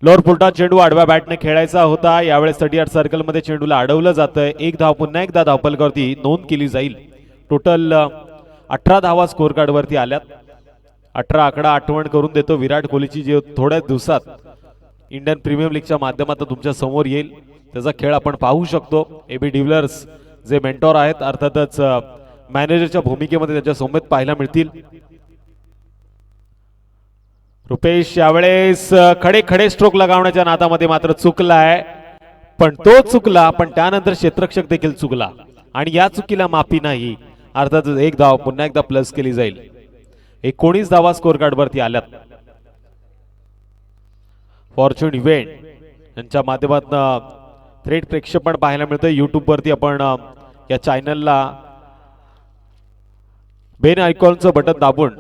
Lower पुलटा चेंडू आडव्या बॅटने खेळायचा होता. यावेळेस 38 सर्कल मध्ये चेंडूला अडवलं जातंय. एक धाव पुन्हा एकदा धावफलकावरती नोंद केली जाईल. टोटल 18 धावा स्कोर कार्ड वरती आल्यात. 18 आकडा आठवण करून देतो विराट कोहलीची, जे थोड्या दिवसात इंडियन प्रीमियर लीगच्या माध्यमातून तुमच्या समोर येईल. त्याचा खेळ आपण पाहू शकतो. एबी डिव्हिलियर्स जे मेंटॉर आहेत, अर्थातच मॅनेजरच्या भूमिकेमध्ये त्यांच्या सोबत पाहायला मिळतील. रुपेश यावेळेस खडे खडे स्ट्रोक लगावण्याच्या नादामध्ये मात्र चुकलाय. पण तो चुकला, पण त्यानंतर क्षेत्ररक्षक देखील चुकला आणि या चुकीला माफी नाही. अर्थातच एक धाव पुन्हा एकदा प्लस केली जाईल. 19 धावा स्कोर कार्ड वरती आल्यात. फॉर्च्यून इव्हेंट यांच्या माध्यमातून थेट प्रेक्षेपण पाहायला मिळतं युट्यूब वरती. आपण या चॅनलला बेल आयकॉनचं बटन दाबून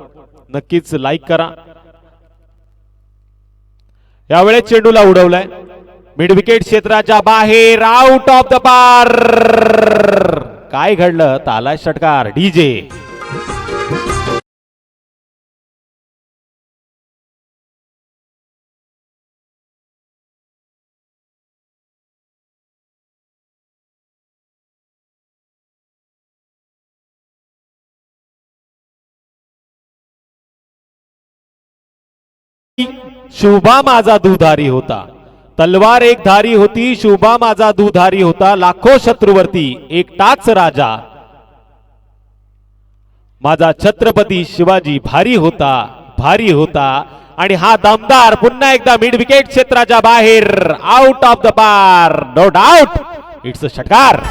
नक्कीच लाईक करा. यावेळेस चेंडूला उडवलाय मिड विकेट क्षेत्राच्या बाहेर, आउट ऑफ द पार. काय घडलं? ताला षटकार डीजे. शुभा माझा दुधारी होता, तलवार एक धारी होती. शुभा माझा दुधारी होता, लाखो शत्रूवरती एकटाच राजा. माझा छत्रपती शिवाजी भारी होता, भारी होता. आणि हा दमदार पुन्हा एकदा मिड विकेट क्षेत्राच्या बाहेर, आउट ऑफ द पार. नो डाऊट इट्स अ षटकार.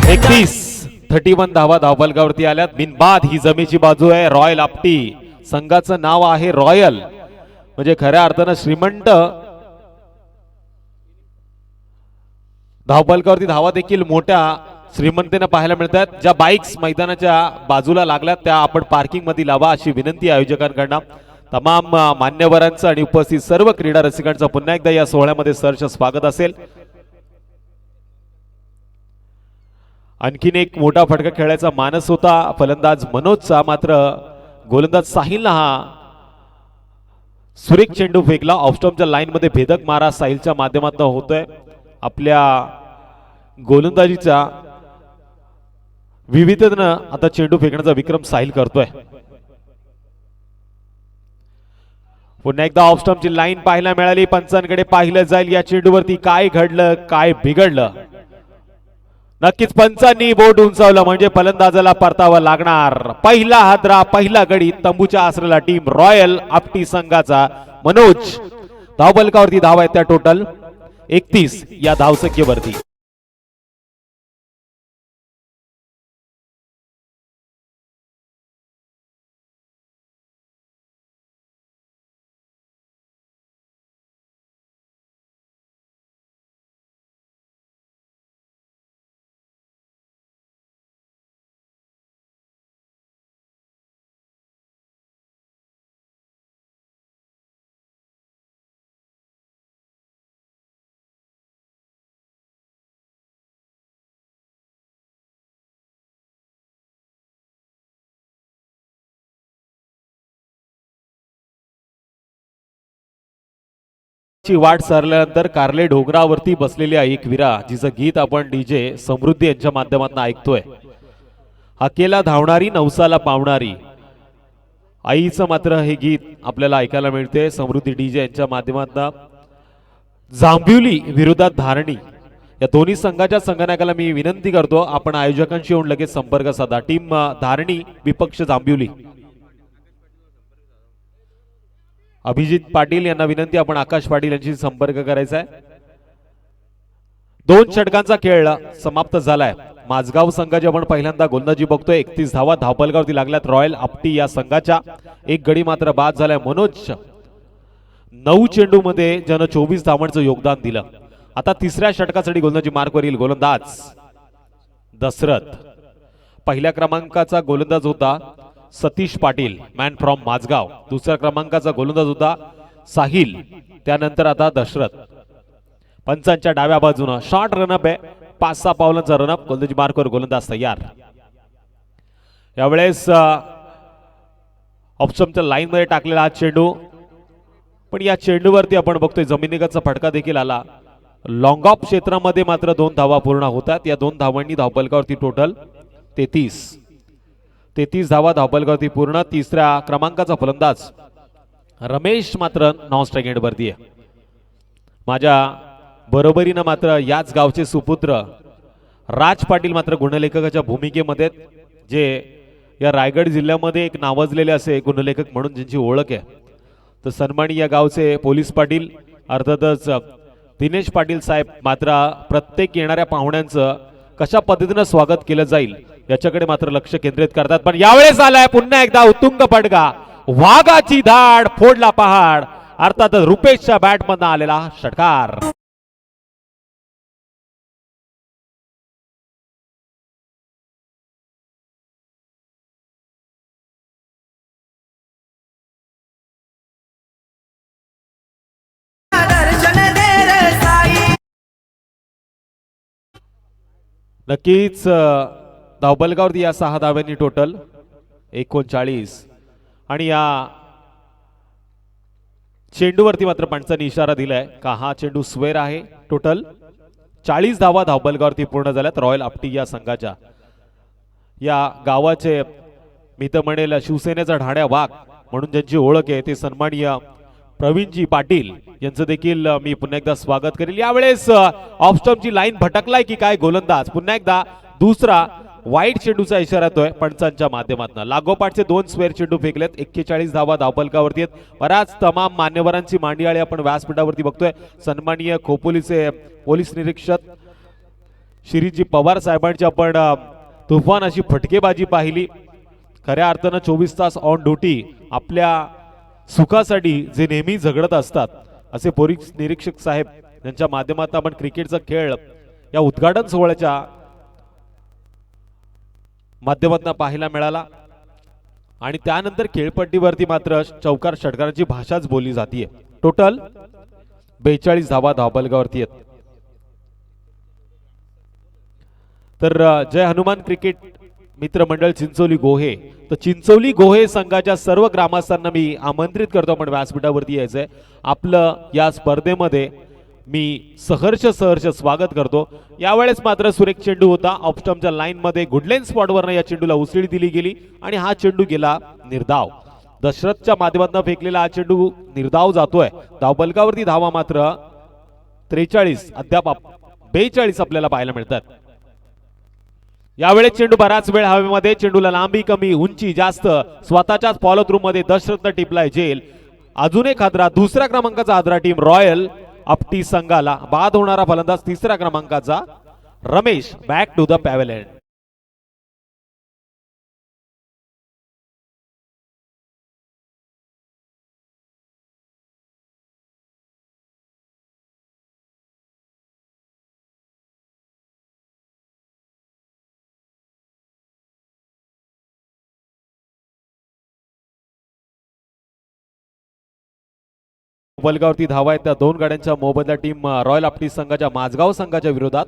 एकतीस 31 धावा धावफलकावरती आल्यात. बिनबाद ही जमेची बाजू आहे. रॉयल आपटी संघाचं नाव आहे रॉयल, म्हणजे खऱ्या अर्थानं श्रीमंत. धावफलकावरती धावा देखील मोठ्या श्रीमंतीने पाहायला मिळतात. ज्या बाईक्स मैदानाच्या बाजूला लागल्यात त्या आपण पार्किंग मध्ये लावा अशी विनंती आयोजकांकडनं. तमाम मान्यवरांचं आणि उपस्थित सर्व क्रीडा रसिकांचं पुन्हा एकदा या सोहळ्यामध्ये सहर्ष स्वागत असेल. आणखीन एक मोठा फटका खेळायचा मानस होता फलंदाज मनोजचा, मात्र गोलंदाज साहिलला हा सुरेख चेंडू फेकला. ऑफस्टॉपच्या लाईन मध्ये भेदक मारा साहिलच्या माध्यमातून होतोय. आपल्या गोलंदाजीचा विविधतेनं आता चेंडू फेकण्याचा विक्रम साहिल करतोय. पुन्हा एकदा ऑफस्टॉपची लाईन पाहायला मिळाली. पंचांकडे पाहिलं जाईल या चेंडूवरती काय घडलं, काय बिघडलं. नक्कीच पंचांनी बोट उंचावलं म्हणजे फलंदाजाला परतावा लागणार. पहिला हादरा, पहिला गडी तंबूच्या आसरेला टीम रॉयल आपटी संघाचा. मनोज धावफलकावरती धावा आहेत त्या टोटल 31 या धावसंख्येवरती. वाट सरल्यानंतर कारले डोंगरावरती बसलेल्या एक विरा, जिचं गीत आपण डीजे समृद्धी यांच्या माध्यमातून ऐकतोय. हाकेला धावणारी नवसाला पावणारी आईचं मात्र हे गीत आपल्याला ऐकायला मिळते समृद्धी डीजे यांच्या माध्यमातून. जांभिवली विरोधात धारणी या दोन्ही संघाच्या संघनायकाला मी विनंती करतो आपण आयोजकांशी येऊन लगेच संपर्क साधा. टीम धारणी विपक्ष जांभिवली. अभिजित पाटील यांना विनंती आपण आकाश पाटील यांची संपर्क करायचा आहे. 2 षटकांचा खेळ समाप्त झालाय. माझगाव संघाची आपण पहिल्यांदा गोलंदाजी बघतोय. 31 धावा धावफलकावरती लागल्यात रॉयल आपटी या संघाच्या. एक गडी मात्र बाद झालाय. मनोज 9 चेंडू मध्ये ज्यानं 24 धावांचं योगदान दिलं. आता तिसऱ्या षटकासाठी गोलंदाजी मार्कवर येईल गोलंदाज दशरथ. पहिल्या क्रमांकाचा गोलंदाज होता सतीश पाटील मॅन फ्रॉम माझगाव. दुसऱ्या क्रमांकाचा गोलंदाज होता साहिल, त्यानंतर आता दशरथ. पंचांच्या डाव्या बाजूनं शॉर्ट रनअप आहे, 5-6 पावलांचा रनअप. गोलंदाजी मार्कवर गोलंदाज तयार. यावेळेस ऑप्शनच्या लाईन मध्ये टाकलेला हा चेंडू, पण या चेंडूवरती आपण बघतोय जमिनीगतचा फटका देखील आला. लॉंग ऑफ क्षेत्रामध्ये मात्र 2 धावा पूर्ण होतात. या 2 धावांनी धावफलकावरती टोटल 33 धावा धावफलकावरती पूर्ण. तिसऱ्या क्रमांकाचा फलंदाज रमेश मात्र नॉन स्ट्राईक एंडवरती आहे. माझ्या बरोबरीनं मात्र याच गावचे सुपुत्र राज पाटील मात्र गुणलेखकाच्या भूमिकेमध्ये, जे या रायगड जिल्ह्यामध्ये एक नावाजलेले असे गुणलेखक म्हणून ज्यांची ओळख आहे. तर सन्माननीय या गावचे पोलीस पाटील अर्थातच दिनेश पाटील साहेब मात्र प्रत्येक येणाऱ्या पाहुण्यांचं कशा पद्धतीनं स्वागत केलं जाईल याच्याकडे मात्र लक्ष केंद्रित करतात. पण यावेळेस आलाय पुन्हा एकदा उत्तुंग फटका, वाघाची धाड फोडला पहाड. अर्थातच रुपेशच्या बॅटमधनं आलेला षटकार. नक्कीच धावफलकावरती या 6 धाव्यांनी टोटल 39. आणि या चेंडूवरती मात्र पंचांनी इशारा दिलाय का हा चेंडू स्वेर आहे. टोटल 40 धावा धावफलकावरती पूर्ण झाल्यात रॉयल आपटी या संघाच्या. या गावाचे मी तर म्हणेल शिवसेनेचा ढाण्या वाघ म्हणून ज्यांची ओळख आहे ते सन्माननीय प्रवीणजी पाटील यांचं देखील मी पुन्हा एकदा स्वागत करेल. यावेळेस ऑफ स्टंपची लाईन भटकलाय की काय गोलंदाज, पुन्हा एकदा दुसरा वाईट चेंडूचा इशारा येतोय पंचांच्या माध्यमातून. लागोपाठचे 2 स्क्वेअर चेंडू फेकलेत. 41 धावा धावफलकावरती आहेत. बऱ्याच तमाम मान्यवरांची मांडियाळी आपण व्यासपीठावरती बघतोय. सन्माननीय खोपोलीचे पोलीस निरीक्षक श्रीजी पवार साहेबांची आपण तुफान अशी फटकेबाजी पाहिली. खऱ्या अर्थानं 24 तास ऑन ड्युटी आपल्या सुखासाठी जे नेहमी झगडत असतात असे पोलीस निरीक्षक साहेब यांच्या माध्यमातून आपण क्रिकेटचा खेळ या उद्घाटन सोहळ्याच्या माध्यमातून पाहायला मिळाला. आणि त्यानंतर खेळपट्टीवरती मात्र चौकार षटकारांची भाषाच बोलली जाते. टोटल 42 धावा धावफलकावरती आहेत. तर जय हनुमान क्रिकेट मित्र मंडळ चिंचोली गोहे, तर चिंचोली गोहे संघाच्या सर्व ग्रामस्थांना मी आमंत्रित करतो आपण व्यासपीठावरती यायचंय. आपलं या स्पर्धेमध्ये मी सहर्ष स्वागत करतो. यावेळेस मात्र सुरेख चेंडू होता. ऑफ स्टंपच्या लाईन मध्ये गुडलेन स्पॉटवरनं या चेंडूला उसळी दिली गेली आणि हा चेंडू गेला निर्धाव. दशरथच्या माध्यमातून फेकलेला हा चेंडू निर्धाव जातोय. धावफलकावरती धावा मात्र 43 अद्याप 42 आपल्याला पाहायला मिळतात. यावेळेस चेंडू बराच वेळ हवेमध्ये, चेंडूला लांबी कमी उंची जास्त, स्वतःच्याच फॉलो थ्रू मध्ये दशरथनं टिपलाय जेल. अजून एक हादरा, दुसऱ्या क्रमांकाचा हादरा टीम रॉयल आपटी संघाला. बाद होणारा फलंदाज 3ऱ्या क्रमांकाचा Ramesh. Back to the pavilion. बलगावरती धावा आहेत त्या 2 गाड्यांच्या मोबदला टीम रॉयल आपटी संघाच्या माझगाव संघाच्या विरोधात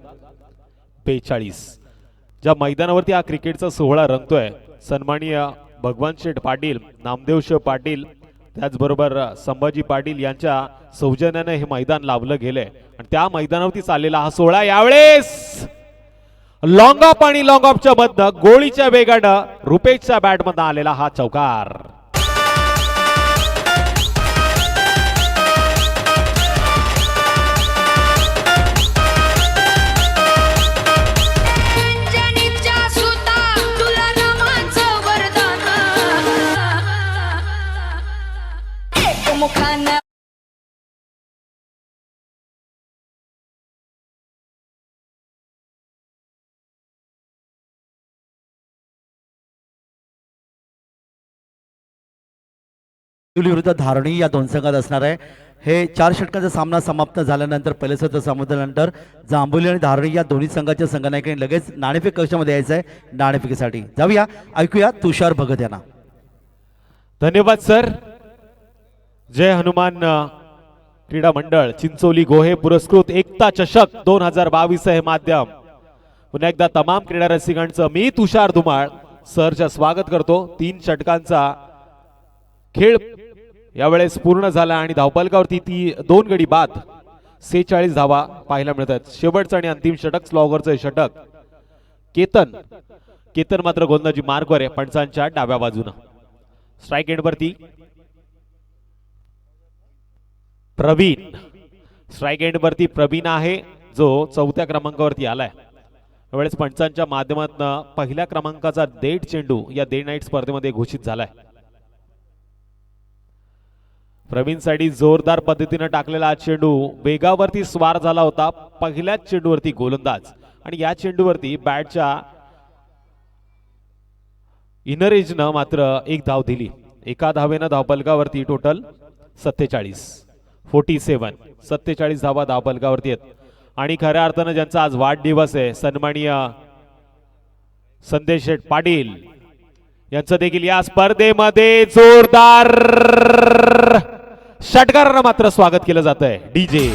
42. ज्या मैदानावरती हा क्रिकेटचा सोहळा रंगतोय सन्माननीय भगवान शेठ पाटील, नामदेव शेठ पाटील, त्याचबरोबर संभाजी पाटील यांच्या सौजन्याने हे मैदान लावलं गेलंय आणि त्या मैदानावरती चाललेला हा सोहळा. यावेळेस लॉंग ऑफ आणि लॉंग ऑफच्या मधनं गोळीच्या वेगानं रुपेशच्या बॅटमधनं आलेला हा चौकार. विरुद्ध धारणी या 2 संघात असणार आहे. हे 4 षटकांचा सामना समाप्त झाल्यानंतर पहिल्या सत्र संपल्यानंतर जांभोली आणि धारणी या दोन्ही संघाच्या संघनायकांनी लगेच नाणेफेक कक्षामध्ये यायचं आहे. नाणेफेकीसाठी जाऊया, ऐकूया तुषार भगत यांना. धन्यवाद सर. जय हनुमान क्रीडा मंडळ चिंचोली गोहे पुरस्कृत एकता चषक 2022 हे माध्यम पुन्हा एकदा तमाम क्रीडा रसिकांचं मी तुषार धुमाळ सरच्या स्वागत करतो। 3 षटकांचा खेळ यावेळेस पूर्ण झाला आणि धावपलकावरती ती 2 गडी बाद 46 धावा पाहायला मिळतात। शेवटचं आणि अंतिम षटक स्लॉगरचं षटक केतन मात्र गोलंदाजी मार्कवर आहे पंचांच्या डाव्या बाजूनं। स्ट्राइक एंड वरती प्रवीण, स्ट्राइक एंड वरती प्रवीण आहे जो 4थ्या क्रमांकावरती आलाय। यावेळेस पंचांच्या माध्यमातून पहिल्या क्रमांकाचा देड चेंडू या डे नाईट स्पर्धेमध्ये घोषित झालाय। प्रवीण साठी जोरदार पद्धतीने टाकलेला हा चेंडू वेगावरती स्वार झाला होता पहिल्याच चेंडूवरती गोलंदाज आणि या चेंडूवरती बॅटच्या इनर एजनं मात्र 1 धाव दिली। एका धावेनं धावपलकावरती टोटल 47 धावा धावपलकावरती आहेत आणि खऱ्या अर्थानं ज्यांचा आज वाढदिवस आहे सन्माननीय संदेश शेठ पाटील यांचं देखील या स्पर्धेमध्ये जोरदार षटकारानं मात्र स्वागत केलं जात आहे। डीजे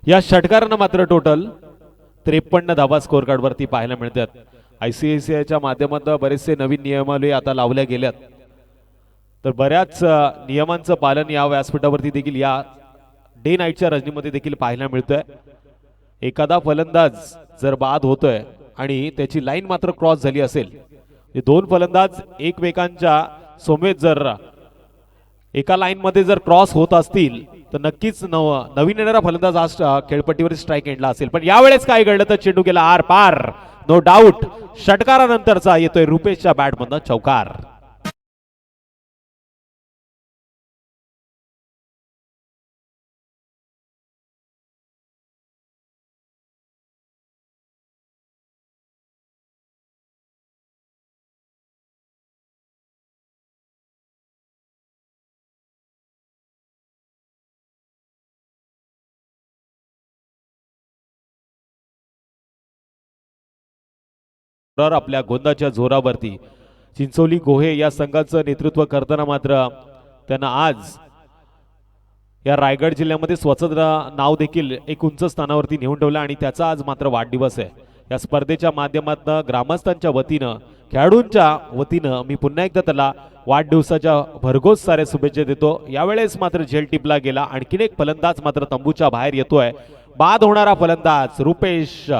या षटकारानं मात्र टोटल 53 धावा स्कोर कार्ड वरती पाहायला मिळतात। ICICIच्या माध्यमातून बरेचसे नवीन नियमावली आता लावल्या गेल्यात तर बऱ्याच नियमांचं पालन या व्यासपीठावरती देखील या डे नाईटच्या रजनीमध्ये देखील पाहायला मिळतंय। एखादा फलंदाज जर बाद होतोय आणि त्याची लाईन मात्र क्रॉस झाली असेल, 2 फलंदाज एकमेकांच्या सोमेत जर एका लाईन मध्ये जर क्रॉस होत असतील तर नक्कीच नवीन येणारा फलंदाज आज खेळपट्टीवर स्ट्राइक एंडला असेल। पण यावेळेस काय घडलं तर चेंडू गेला आर पार, नो डाऊट षटकारानंतरचा येतोय रुपेशच्या बॅटमधनं चौकार। आपल्या गोंदाच्या जोरावरती चिंचोली गोहे या संघाचं नेतृत्व करताना मात्र त्यांना आज या रायगड जिल्ह्यामध्ये स्वतंत्र नाव देखील एक उंच स्थानावरती नेऊन ठेवलं आणि त्याचा आज मात्र वाढदिवस आहे। या स्पर्धेच्या माध्यमातून ग्रामस्थांच्या वतीनं खेळाडूंच्या वतीनं मी पुन्हा एकदा त्याला वाढदिवसाच्या भरघोस साऱ्या शुभेच्छा देतो। यावेळेस मात्र झेल टिपला गेला, आणखीन एक फलंदाज मात्र तंबूच्या बाहेर येतोय। बाद होणारा फलंदाज रुपेश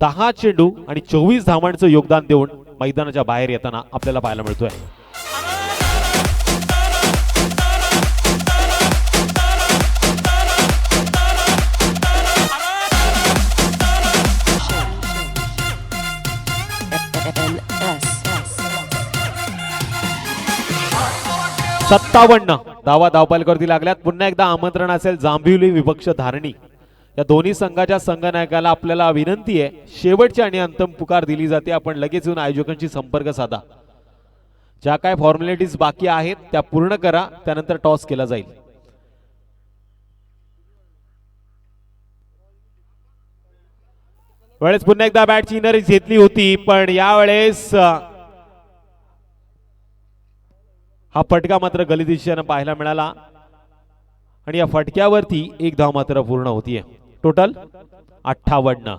10 चेंडू आणि 24 धावांचं योगदान देऊन मैदानाच्या बाहेर येताना आपल्याला पाहायला मिळतोय। सत्तावन्न धावा धावपलकावरती लागल्यात। पुन्हा एकदा आमंत्रण असेल जांभिवली विपक्ष धारणी या दोन्ही संघाच्या संघनायकाला आपल्याला विनंती आहे, शेवटची आणि अंतिम पुकार दिली जाते, आपण लगेच येऊन आयोजकांशी संपर्क साधा। ज्या काय फॉर्मॅलिटीज बाकी आहेत त्या पूर्ण करा, त्यानंतर टॉस केला जाईल। वेळेस पुन्हा एकदा बॅटची इनर घेतली होती पण यावेळेस हा फटका मात्र गली दिशेने पाहायला मिळाला आणि या फटक्यावरती 1 धाव मात्र पूर्ण होतीये। टोटल 58।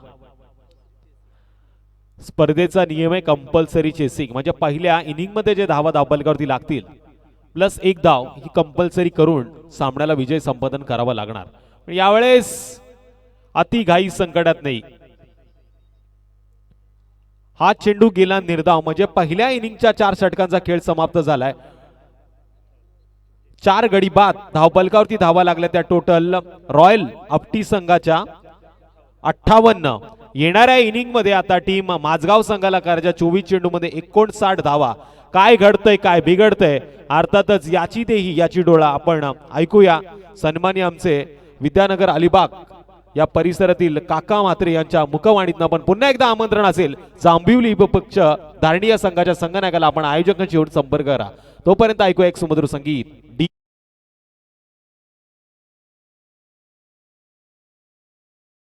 स्पर्धेचा नियम आहे कंपल्सरी चेसिंग, म्हणजे पहिल्या इनिंग मध्ये जे धावा धावपलकावरती लागतील प्लस 1 धाव ही कंपल्सरी करून सामन्याला विजय संपादन करावा लागणार। पण यावेळेस अति घाई संकटात नाही, हा चेंडू गेला निर्धाव, म्हणजे पहिल्या इनिंगच्या 4 षटकांचा खेळ समाप्त झालाय। 4 गडी बाद धावपलकावरती धावा लागल्या त्या टोटल रॉयल आपटी संघाच्या 58. येणाऱ्या इनिंग मध्ये आता टीम माझगाव संघाला करायच्या 24 चेंडूमध्ये 59 धावा. काय घडतंय काय बिघडतंय अर्थातच याची देही याची डोळा आपण ऐकूया. सन्मान्य आमचे विद्यानगर अलिबाग या परिसरातील काका म्हात्रे यांच्या मुखवाणीतनं पण पुन्हा एकदा आमंत्रण असेल जांभिवली पक्ष धारणी या संघाच्या संघनायकाला आपण आयोजकांशी येऊन संपर्क करा. तोपर्यंत ऐकूया एक सुमधुर संगीत.